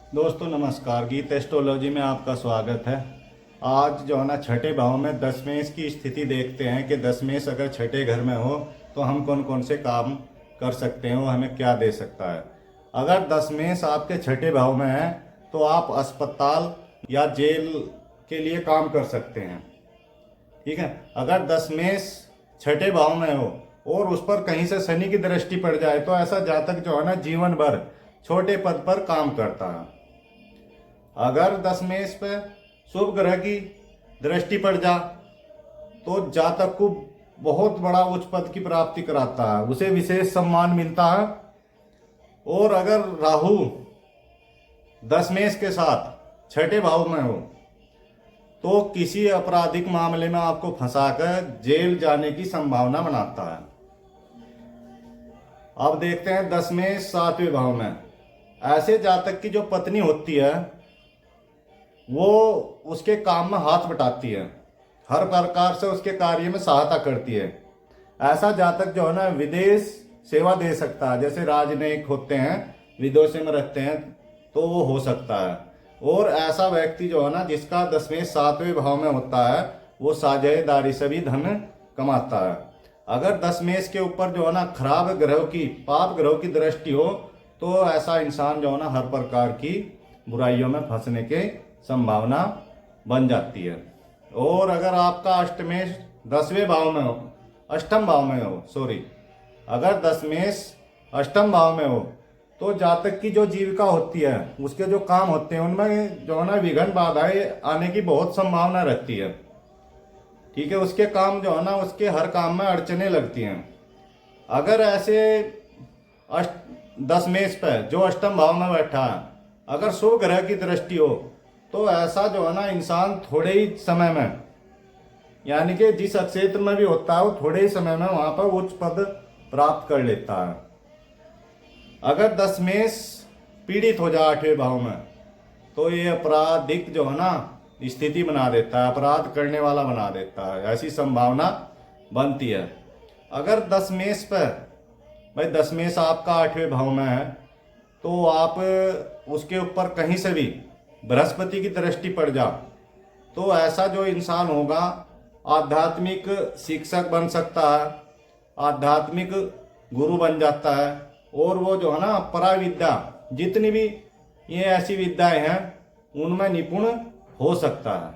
दोस्तों नमस्कार, गीत एस्ट्रोलॉजी में आपका स्वागत है। आज जो है ना छठे भाव में दशमेश की स्थिति देखते हैं कि दशमेश अगर छठे घर में हो तो हम कौन कौन से काम कर सकते हैं, वो हमें क्या दे सकता है। अगर दशमेश आपके छठे भाव में है तो आप अस्पताल या जेल के लिए काम कर सकते हैं। ठीक है, अगर दशमेश छठे भाव में हो और उस पर कहीं से शनि की दृष्टि पड़ जाए तो ऐसा जातक जो है ना जीवन भर छोटे पद पर काम करता है। अगर दशमेश पे शुभ ग्रह की दृष्टि पड़ जा तो जातक को बहुत बड़ा उच्च पद की प्राप्ति कराता है, उसे विशेष सम्मान मिलता है। और अगर राहु दशमेश के साथ छठे भाव में हो तो किसी आपराधिक मामले में आपको फंसाकर जेल जाने की संभावना बनाता है। अब देखते हैं दशमेश सातवें भाव में। ऐसे जातक की जो पत्नी होती है वो उसके काम में हाथ बटाती है, हर प्रकार से उसके कार्य में सहायता करती है। ऐसा जातक जो है ना विदेश सेवा दे सकता है, जैसे राजनयिक होते हैं विदेशों में रहते हैं तो वो हो सकता है। और ऐसा व्यक्ति जो है ना जिसका दशमेश सातवें भाव में होता है वो साझेदारी से भी धन कमाता है। अगर दशमेश के ऊपर जो है ना खराब ग्रहों की, पाप ग्रहों की दृष्टि हो तो ऐसा इंसान जो है ना हर प्रकार की बुराइयों में फंसने के संभावना बन जाती है। और अगर आपका अष्टमेश दसवें भाव में हो, अष्टम भाव में हो, सॉरी, अगर दशमेश अष्टम भाव में हो तो जातक की जो जीविका होती है, उसके जो काम होते हैं उनमें जो है ना विघ्न बाधाएं आने की बहुत संभावना रहती है। ठीक है, उसके काम जो है ना उसके हर काम में अड़चने लगती हैं। अगर ऐसे दशमेश पे जो अष्टम भाव में बैठा है अगर शुभ ग्रह की दृष्टि हो तो ऐसा जो है ना इंसान थोड़े ही समय में, यानी कि जिस क्षेत्र में भी होता है वो थोड़े ही समय में वहां पर उच्च पद प्राप्त कर लेता है। अगर दशमेश पीड़ित हो जाए आठवें भाव में तो ये अपराधिक जो है ना स्थिति बना देता है, अपराध करने वाला बना देता है, ऐसी संभावना बनती है। अगर दशमेश पर, भाई दशमेश आपका आठवें भाव में है तो आप उसके ऊपर कहीं से भी बृहस्पति की दृष्टि पड़ जा तो ऐसा जो इंसान होगा आध्यात्मिक शिक्षक बन सकता है, आध्यात्मिक गुरु बन जाता है। और वो जो है ना पराविद्या, जितनी भी ये ऐसी विद्याएं हैं उनमें निपुण हो सकता है।